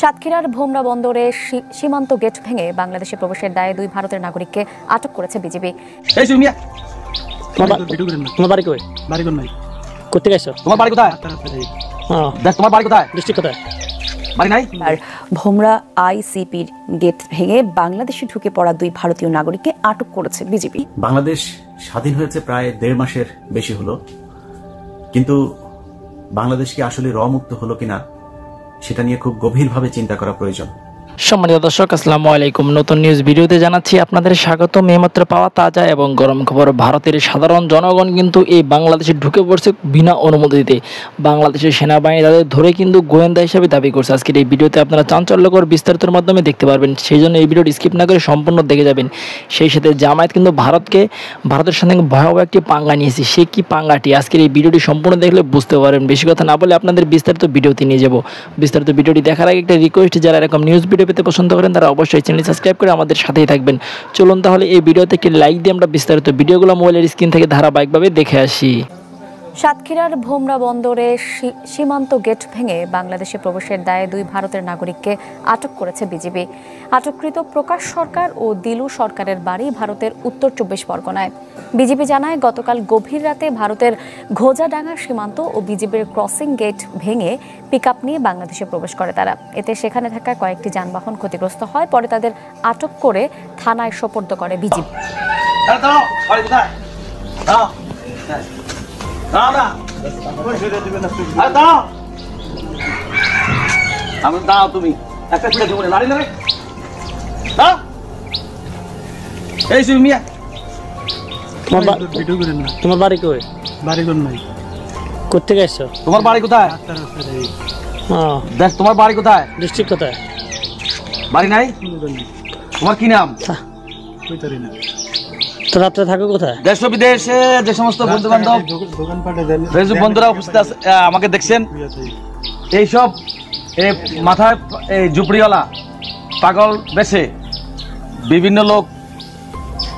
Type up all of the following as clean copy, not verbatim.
সাতক্ষীরার ভোমরা বন্দরে সীমান্ত গেট ভেঙে বাংলাদেশে প্রবেশের দায়ে দুই ভারতের নাগরিককে আটক করেছে বিজিবি। তোমার বাড়ি কই? বাড়ি কোন নাই? কোথা গেছো? তোমার বাড়ি কোথায়? তোমার বাড়ি কোথায়? ডিস্ট্রিক্ট কোথায়? বাড়ি নাই? আর ভোমরা আইসিপির গেট ভেঙে বাংলাদেশে ঢুকে পড়া দুই ভারতীয় নাগরিককে আটক করেছে বিজিবি। বাংলাদেশ স্বাধীন হয়েছে প্রায় 1.5 মাসের বেশি হলো, কিন্তু বাংলাদেশ কি আসলে মুক্ত হলো কিনা সেটা নিয়ে খুব গভীরভাবে চিন্তা করা প্রয়োজন। সম্মানিত দর্শক, আসসালামু আলাইকুম। নতুন নিউজ ভিডিওতে জানাচ্ছি আপনাদের স্বাগত। এইমাত্র পাওয়া তাজা এবং গরম খবর। ভারতের সাধারণ জনগণ কিন্তু এই বাংলাদেশে ঢুকে পড়ছে বিনা অনুমতিতে। বাংলাদেশের সেনাবাহিনী তাদের ধরে কিন্তু গোয়েন্দা হিসেবে দাবি করছে। আজকের এই ভিডিওতে আপনারা চাঞ্চল্যকর বিস্তারিতের মাধ্যমে দেখতে পারবেন, সেই জন্য এই ভিডিওটি স্কিপ না করে সম্পূর্ণ দেখে যাবেন। সেই সাথে জামায়াত কিন্তু ভারতের সঙ্গে ভয়াবহ একটি পাঙ্গা নিয়েছে। সে কি পাঙ্গাটি আজকের এই ভিডিওটি সম্পূর্ণ দেখলে বুঝতে পারবেন। বেশি কথা না বলে আপনাদের বিস্তারিত ভিডিওতে নিয়ে যাব। বিস্তারিত ভিডিওটি দেখার আগে একটা রিকোয়েস্ট, যারা এরকম নিউজ ভিডিও পেতে পছন্দ করেন তারা অবশ্যই চ্যানেল সাবস্ক্রাইব করে আমাদের সাথেই থাকবেন। চলুন তাহলে এই ভিডিওতে একটি লাইক দিয়ে আমরা বিস্তারিত ভিডিওগুলো মোবাইলের স্ক্রিন থেকে ধারাবাহিকভাবে দেখে আসি। সাতক্ষীরার ভোমরা বন্দরে সীমান্ত গেট ভেঙে বাংলাদেশে প্রবেশের দায়ে দুই ভারতের নাগরিককে আটক করেছে বিজিবি। আটককৃত প্রকাশ সরকার ও দিলু সরকারের বাড়ি ভারতের উত্তর 24 পরগনায়। বিজিবি জানায়, গতকাল গভীর রাতে ভারতের ঘোজাডাঙ্গা সীমান্ত ও বিজিবির ক্রসিং গেট ভেঙে পিকআপ নিয়ে বাংলাদেশে প্রবেশ করে তারা। এতে সেখানে থাকা কয়েকটি যানবাহন ক্ষতিগ্রস্ত হয়। পরে তাদের আটক করে থানায় সোপর্দ করে বিজিবি। তুমি একটা লাড়ি লাগে তোমার বাড়ি কই? বাড়ি কোন নাই? কোথা গেছো? তোমার বাড়ি কোথায়? দেখ, তোমার বাড়ি কোথায়? ডিস্ট্রিক্ট কোথায়? বাড়ি নাই? তোমার কি নাম? তো রাত্রে থাকো কোথায়? দেশ বিদেশে যে সমস্ত বন্ধু বান্ধব ফেসবুক বন্ধুরা উপস্থিত আমাকে দেখছেন, এইসব মাথায় ঝুপড়িওয়ালা পাগল বেছে বিভিন্ন লোক,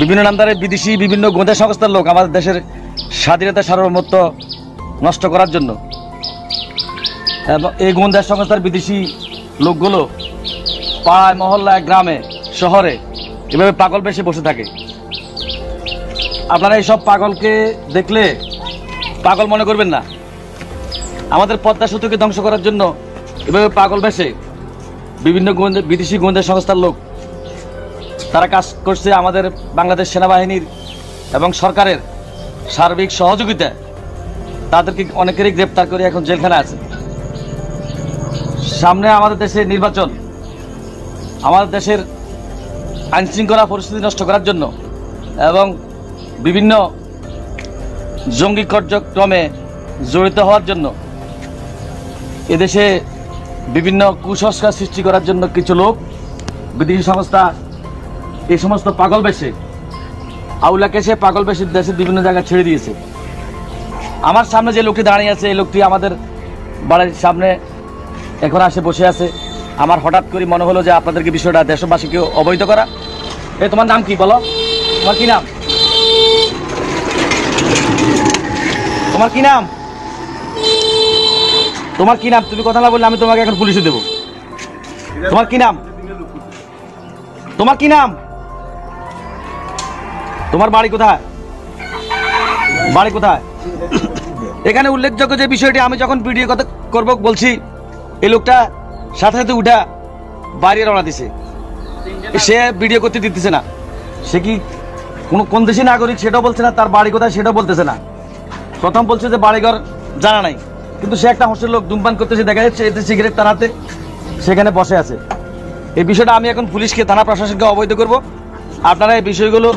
বিভিন্ন নামদারে বিদেশি বিভিন্ন গোয়েন্দা সংস্থার লোক আমাদের দেশের স্বাধীনতা সার্বভৌমত্ব নষ্ট করার জন্য, এবং এই গোয়েন্দা সংস্থার বিদেশি লোকগুলো পাড়ায়, মহল্লায়, গ্রামে, শহরে এভাবে পাগল বেশি বসে থাকে। আপনারা এইসব পাগলকে দেখলে পাগল মনে করবেন না। আমাদের পদ্মা সেতুকে ধ্বংস করার জন্য এভাবে পাগল বেশে বিভিন্ন বিদেশি গোয়েন্দা সংস্থার লোক তারা কাজ করছে। আমাদের বাংলাদেশ সেনাবাহিনীর এবং সরকারের সার্বিক সহযোগিতায় তাদেরকে অনেকেরই গ্রেপ্তার করে এখন জেলখানায় আছে। সামনে আমাদের দেশের নির্বাচন, আমাদের দেশের আইনশৃঙ্খলা পরিস্থিতি নষ্ট করার জন্য এবং বিভিন্ন জঙ্গি কার্যক্রমে জড়িত হওয়ার জন্য এদেশে বিভিন্ন কুসংস্কার সৃষ্টি করার জন্য কিছু লোক, বিদেশি সংস্থা এই সমস্ত পাগল বেশে আউলাকে সে পাগল বেশে দেশের বিভিন্ন জায়গায় ছেড়ে দিয়েছে। আমার সামনে যে লোকটি দাঁড়িয়ে আছে, এই লোকটি আমাদের বাড়ির সামনে এখন আসে বসে আছে। আমার হঠাৎ করে মনে হলো যে আপনাদেরকে বিষয়টা দেশবাসীকে অবহিত করা। তোমার নাম কি বলো? তোমার কি নাম? তোমার কি নাম? তোমার কি নাম? তুমি কথা না বললে আমি তোমাকে এখন পুলিশে দেবো। তোমার কি নাম? তোমার কি নাম? তোমার বাড়ি কোথায়? বাড়ি কোথায়? এখানে উল্লেখযোগ্য যে বিষয়টি, আমি যখন ভিডিও কথা করব বলছি, এই লোকটা সাথে সাথে উঠা বাইরে রওনা দিছে। সে ভিডিও করতে দিতেছে না। সে কি কোন দেশের নাগরিক সেটাও বলছে না, তার বাড়ি কোথায় সেটাও বলতেছে না। প্রথম বলছে যে বাড়িঘর জানা নাই, কিন্তু সে একটা হোস্টেল লোক, ধূমপান করতেছে দেখা যাচ্ছে, এতে সিগারেট টানাতে সেখানে বসে আছে। এই বিষয়টা আমি এখন পুলিশকে, থানা প্রশাসনকে অবহিত করব। আপনারা এই বিষয়গুলো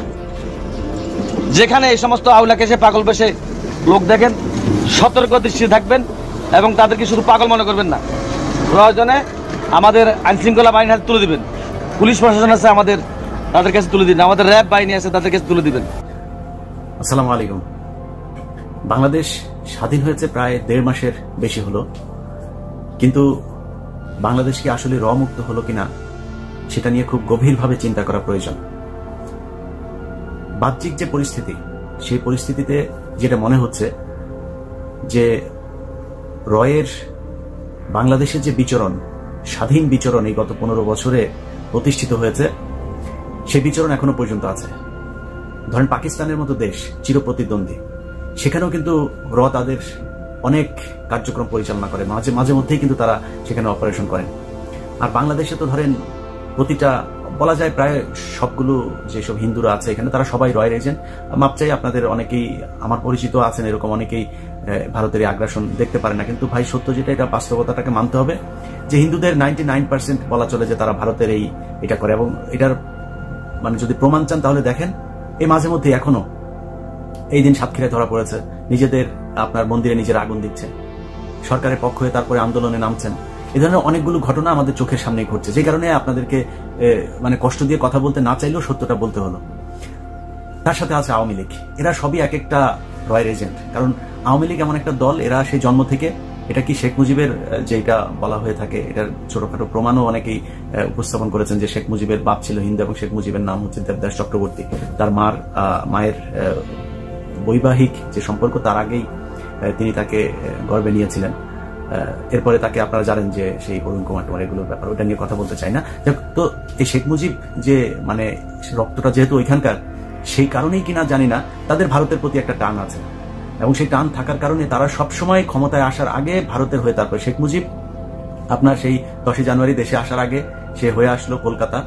যেখানে এই সমস্ত আউলাকে সে পাগল বেশে লোক দেখেন, সতর্ক দৃষ্টি থাকবেন এবং তাদেরকে শুধু পাগল মনে করবেন না। প্রয়োজনে আমাদের আইনশৃঙ্খলা বাহিনীর হাতে তুলে দিবেন। পুলিশ প্রশাসন আছে আমাদের, তাদের কাছে তুলে দিন। আমাদের র্যাব বাহিনী আছে, তাদের কাছে তুলে দিবেন। আসসালামু আলাইকুম। বাংলাদেশ স্বাধীন হয়েছে প্রায় 1.5 মাসের বেশি হলো, কিন্তু বাংলাদেশ কি আসলে মুক্ত হলো কিনা সেটা নিয়ে খুব গভীরভাবে চিন্তা করা প্রয়োজন। বাহ্যিক যে পরিস্থিতি, সেই পরিস্থিতিতে যেটা মনে হচ্ছে যে রয়ের বাংলাদেশের যে বিচরণ, স্বাধীন বিচরণ এই গত 15 বছরে প্রতিষ্ঠিত হয়েছে, সেই বিচরণ এখনো পর্যন্ত আছে। ধরেন পাকিস্তানের মতো দেশ চিরপ্রতিদ্বন্দ্বী, সেখানেও কিন্তু তাদের অনেক কার্যক্রম পরিচালনা করে, মাঝে মাঝে মধ্যেই কিন্তু তারা সেখানে অপারেশন করেন। আর বাংলাদেশে তো ধরেন প্রতিটা, বলা যায় প্রায় সবগুলো যেসব হিন্দুরা আছে এখানে, তারা সবাই রয়ের এজেন্ট। মাপ চাই, আপনাদের অনেকেই, আমার পরিচিত আছেন এরকম অনেকেই ভারতের এই আগ্রাসন দেখতে পারে না, কিন্তু ভাই সত্য যেটা, এটা বাস্তবতাটাকে মানতে হবে যে হিন্দুদের 99% বলা চলে যে তারা ভারতের এটা করে। এবং এটার মানে যদি প্রমাণ চান তাহলে দেখেন, এই মাঝে মধ্যে এখনো এই দিন সাতক্ষীরায় ধরা পড়েছে, নিজেদের আপনার মন্দিরে নিজের আগুন দিচ্ছে, সরকারের পক্ষ হয়ে তারপরে আন্দোলনে নামছেন। এই ধরনের অনেকগুলো ঘটনা আমাদের চোখের সামনে ঘটছে, যে কারণে আপনাদেরকে মানে কষ্ট দিয়ে কথা বলতে না চাইলেও সত্যটা বলতে হলো। তার সাথে আছে আওয়ামী লীগ, এরা সবই এক একটা রয়ের এজেন্ট। কারণ আওয়ামী লীগ এমন একটা দল, এরা সেই জন্ম থেকে, এটা কি শেখ মুজিবের যেটা বলা হয়ে থাকে, এটার ছোটখাটো প্রমাণও অনেকেই উপস্থাপন করেছেন যে শেখ মুজিবের বাপ ছিল হিন্দু এবং শেখ মুজিবের নাম হচ্ছে দেবদাস চক্রবর্তী। তার মায়ের বৈবাহিক যে সম্পর্ক, তার আগেই তিনি তাকে গর্ভে নিয়েছিলেন। এরপরে তাকে আপনারা জানেন যে সেই অরুণ কুমার টুমার, এগুলোর ব্যাপার ওটা নিয়ে কথা বলতে চাই না। তো এই শেখ মুজিব যে মানে রক্তটা যেহেতু ওইখানকার, সেই কারণেই কিনা জানি না তাদের ভারতের প্রতি একটা টান আছে, এবং সেই টান থাকার কারণে তারা সবসময় ক্ষমতায় আসার আগে ভারতের হয়ে, তারপরে শেখ মুজিব আপনার সেই 10 জানুয়ারি দেশে আসার আগে সে হয়ে আসলো কলকাতা,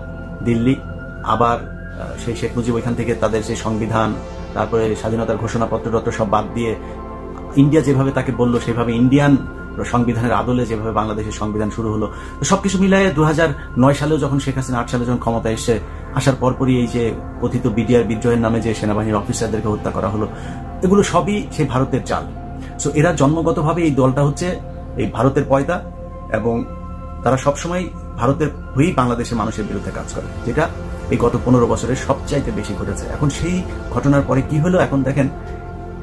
দিল্লি, আবার সেই শেখ মুজিব ওইখান থেকে তাদের সেই সংবিধান, তারপরে স্বাধীনতার ঘোষণাপত্র সব বাদ দিয়ে ইন্ডিয়া যেভাবে তাকে বললো সেভাবে ইন্ডিয়ান সংবিধানের আদলে যেভাবে বাংলাদেশের সংবিধান শুরু হলো। তো সবকিছু মিলায়ে 2009 সালেও যখন শেখ হাসিনা 8 সালে যখন ক্ষমতা এসে আসার পরপরই এই যে কথিত বিডিআর বিদ্রোহের নামে যে সেনাবাহিনীর অফিসারদেরকে হত্যা করা হলো, এগুলো সবই সেই ভারতের চাল। সো এরা জন্মগতভাবে এই দলটা হচ্ছে এই ভারতের পয়দা, এবং তারা সবসময় ভারতের হয়েই বাংলাদেশের মানুষের বিরুদ্ধে কাজ করে, যেটা এই গত 15 বছরের সবচাইতে বেশি ঘটেছে। এখন সেই ঘটনার পরে কি হলো, এখন দেখেন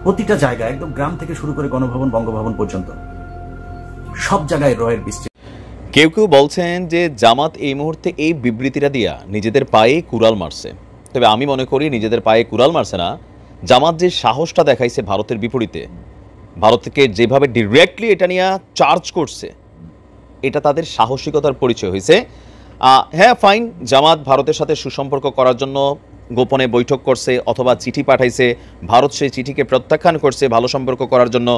প্রতিটা জায়গায়, একদম গ্রাম থেকে শুরু করে গণভবন, বঙ্গভবন পর্যন্ত সব জায়গায় রয়ের বৃষ্টি। কেউ কেউ বলছেন যে জামাত এই মুহূর্তে এই বিবৃতিটা দিয়া নিজেদের পায়ে কুড়াল মারছে। তবে আমি মনে করি নিজেদের পায়ে কুড়াল মারছে না, জামাত যে সাহসটা দেখাইছে ভারতের বিপরীতে, ভারতকে যেভাবে ডিরেক্টলি এটা নিয়ে চার্জ করছে, এটা তাদের সাহসিকতার পরিচয় হয়েছে। হ্যাঁ ফাইন, জামাত ভারতের সাথে সুসম্পর্ক করার জন্য গোপনে বৈঠক করছে অথবা চিঠি পাঠাইছে, ভারত সেই চিঠিকে প্রত্যাখ্যান করছে ভালো সম্পর্ক করার জন্য,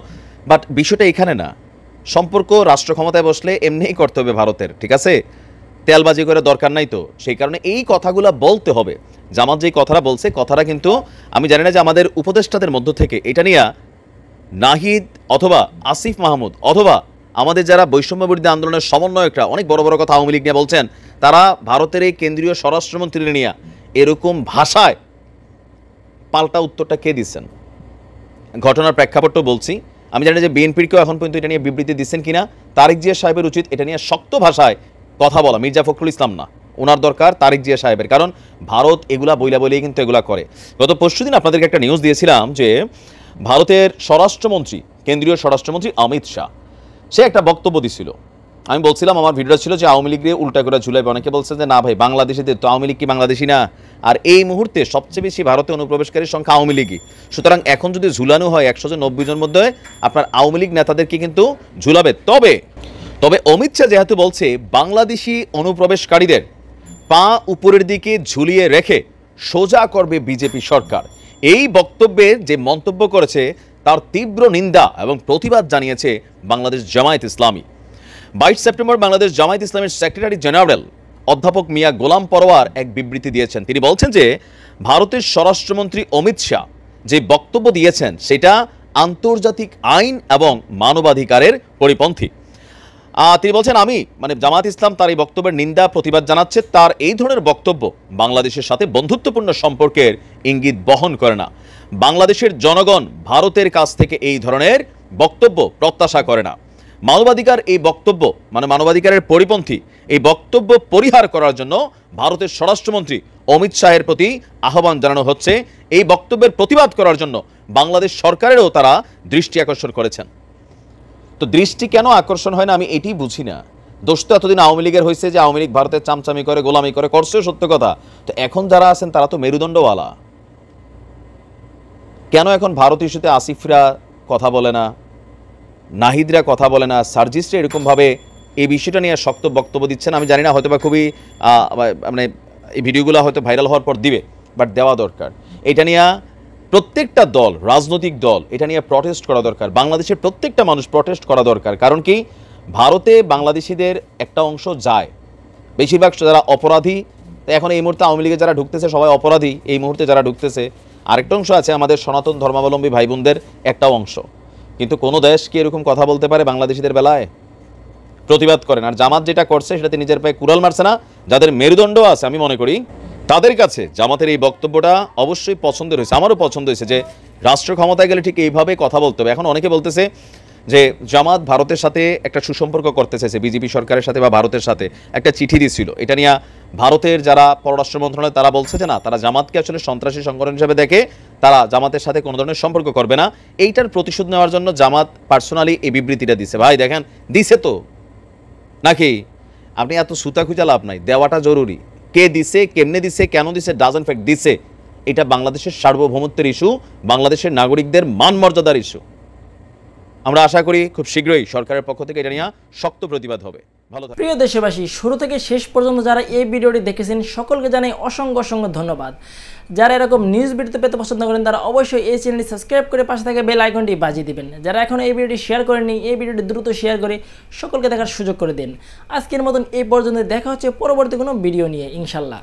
বাট বিষয়টা এখানে না। সম্পর্ক রাষ্ট্র ক্ষমতায় বসলে এমনিই করতে হবে ভারতের, ঠিক আছে, তেলবাজি করে দরকার নাই তো। সেই কারণে এই কথাগুলো বলতে হবে। জামাত যেই কথাটা বলছে, কথাটা কিন্তু আমি জানি না যে আমাদের উপদেষ্টাদের মধ্য থেকে এটা নিয়ে নাহিদ অথবা আসিফ মাহমুদ অথবা আমাদের যারা বৈষম্য বিরোধী আন্দোলনের সমন্বয়করা অনেক বড় বড় কথা আওয়ামী লীগ নিয়ে বলছেন, তারা ভারতের এই কেন্দ্রীয় স্বরাষ্ট্রমন্ত্রী নিয়ে এরকম ভাষায় পাল্টা উত্তরটা কে দিচ্ছেন? ঘটনার প্রেক্ষাপটও বলছি, আমি জানি যে বিএনপির কেউ এখন পর্যন্ত এটা নিয়ে বিবৃতি দিচ্ছেন কিনা। তারেক জিয়া সাহেবের উচিত এটা নিয়ে শক্ত ভাষায় কথা বলা, মির্জা ফখরুল ইসলাম না, ওনার দরকার তারেক জিয়া সাহেবের। কারণ ভারত এগুলা বইলা বলেই কিন্তু এগুলা করে। গত পরশুদিন আপনাদেরকে একটা নিউজ দিয়েছিলাম যে ভারতের স্বরাষ্ট্রমন্ত্রী, কেন্দ্রীয় স্বরাষ্ট্রমন্ত্রী অমিত শাহ, সে একটা বক্তব্য দিছিল। আমি বলছিলাম, আমার ভিডিও ছিল যে আওয়ামী লীগকে উল্টা করে ঝুলাইবে। অনেকে বলছে যে না ভাই, বাংলাদেশিদের তো, আওয়ামী লীগ কি বাংলাদেশি না? আর এই মুহূর্তে সবচেয়ে বেশি ভারতে অনুপ্রবেশকারীর সংখ্যা আওয়ামী লীগই। সুতরাং এখন যদি ঝুলানো হয় 190 জনের মধ্যে আপনার আওয়ামী লীগ নেতাদেরকে কিন্তু ঝুলাবে। তবে অমিত শাহ যেহেতু বলছে বাংলাদেশি অনুপ্রবেশকারীদের পা উপরের দিকে ঝুলিয়ে রেখে সোজা করবে বিজেপি সরকার, এই বক্তব্যে যে মন্তব্য করেছে তার তীব্র নিন্দা এবং প্রতিবাদ জানিয়েছে বাংলাদেশ জামায়াত ইসলামী। 22 সেপ্টেম্বর বাংলাদেশ জামায়াত ইসলামের সেক্রেটারি জেনারেল অধ্যাপক মিয়া গোলাম পরোয়ার এক বিবৃতি দিয়েছেন। তিনি বলছেন যে ভারতের স্বরাষ্ট্রমন্ত্রী অমিত শাহ যে বক্তব্য দিয়েছেন সেটা আন্তর্জাতিক আইন এবং মানবাধিকারের পরিপন্থী। তিনি বলছেন, আমি জামায়াত ইসলাম তার এই বক্তব্যের নিন্দা প্রতিবাদ জানাচ্ছে। তার এই ধরনের বক্তব্য বাংলাদেশের সাথে বন্ধুত্বপূর্ণ সম্পর্কের ইঙ্গিত বহন করে না। বাংলাদেশের জনগণ ভারতের কাছ থেকে এই ধরনের বক্তব্য প্রত্যাশা করে না। মানবাধিকার এই বক্তব্য মানবাধিকারের পরিপন্থী এই বক্তব্য পরিহার করার জন্য ভারতের স্বরাষ্ট্রমন্ত্রী অমিত শাহের প্রতি আহ্বান জানানো হচ্ছে। এই বক্তব্যের প্রতিবাদ করার জন্য বাংলাদেশ সরকারেরও তারা দৃষ্টি আকর্ষণ করেছেন। তো দৃষ্টি কেন আকর্ষণ হয় না আমি এটাই বুঝি না। দোষ তো এতদিন আওয়ামী লীগের হয়েছে যে আওয়ামী লীগ ভারতের চামচামি করে, গোলামি করে, করছে সত্য কথা। তো এখন যারা আছেন তারা তো মেরুদণ্ডওয়ালা। কেন এখন ভারত ইস্যুতে আসিফরা কথা বলে না, নাহিদরা কথা বলে না, সার্জিসরা এরকমভাবে এই বিষয়টা নিয়ে শক্ত বক্তব্য দিচ্ছেন। আমি জানি না, হয়তো বা খুবই মানে এই ভিডিওগুলো হয়তো ভাইরাল হওয়ার পর দিবে, বাট দেওয়া দরকার। এটা নিয়ে প্রত্যেকটা দল, রাজনৈতিক দল এটা নিয়ে প্রটেস্ট করা দরকার। বাংলাদেশের প্রত্যেকটা মানুষ প্রটেস্ট করা দরকার। কারণ কি, ভারতে বাংলাদেশিদের একটা অংশ যায়, বেশিরভাগ যারা অপরাধী। এখন এই মুহূর্তে আওয়ামী লীগে যারা ঢুকতেছে সবাই অপরাধী, এই মুহূর্তে যারা ঢুকতেছে। আরেকটা অংশ আছে আমাদের সনাতন ধর্মাবলম্বী ভাই বোনদের একটা অংশ। কিন্তু কোনো দেশ কি এরকম কথা বলতে পারে বাংলাদেশিদের বেলায়? প্রতিবাদ করেন। আর জামাত যেটা করছে সেটাতে নিজের পায়ে কুড়াল মারছে না। যাদের মেরুদণ্ড আছে আমি মনে করি তাদের কাছে জামাতের এই বক্তব্যটা অবশ্যই পছন্দের হয়েছে, আমারও পছন্দ হয়েছে যে রাষ্ট্র ক্ষমতায় গেলে ঠিক এইভাবে কথা বলতে হবে। এখন অনেকে বলতেছে যে জামাত ভারতের সাথে একটা সুসম্পর্ক করতে চাইছে, বিজেপি সরকারের সাথে বা ভারতের সাথে একটা চিঠি দিয়েছিল। এটা নিয়ে ভারতের যারা পররাষ্ট্র মন্ত্রণালয় তারা বলছে যে না, তারা জামাতকে আসলে সন্ত্রাসী সংগঠন হিসেবে দেখে, তারা জামাতের সাথে কোনো ধরনের সম্পর্ক করবে না। এইটার প্রতিশোধ নেওয়ার জন্য জামাত পার্সোনালি এই বিবৃতিটা দিছে। ভাই দেখেন, দিছে তো নাকি? আপনি এত সুতা খুঁজা লাভ নাই, দেওয়াটা জরুরি। কে দিছে, কেমনে দিছে, কেন দিছে, ডাজন্ট ফ্যাক্ট দিছে। এটা বাংলাদেশের সার্বভৌমত্বের ইস্যু, বাংলাদেশের নাগরিকদের মান মর্যাদার ইস্যু। আমরা আশা করি খুব শীঘ্রই সরকারের পক্ষ থেকে এটা নিয়ে শক্ত প্রতিবাদ হবে। ভালো থাকবেন। প্রিয় দেশবাসী, শুরু থেকে শেষ পর্যন্ত যারা এই ভিডিওটি দেখেছেন সকলকে জানাই অসংখ্য অসংখ্য ধন্যবাদ। যারা এরকম নিউজ ভিডিও পেতে পছন্দ করেন তারা অবশ্যই এই চ্যানেলটি সাবস্ক্রাইব করে পাশে থাকা বেল আইকনটি বাজিয়ে দিবেন। যারা এখন এই ভিডিওটি শেয়ার করেননি, এই ভিডিওটি দ্রুত শেয়ার করে সকলকে দেখার সুযোগ করে দিন। আজকের মতন এই পর্যন্ত, দেখা হচ্ছে পরবর্তী কোনো ভিডিও নিয়ে ইনশাল্লাহ।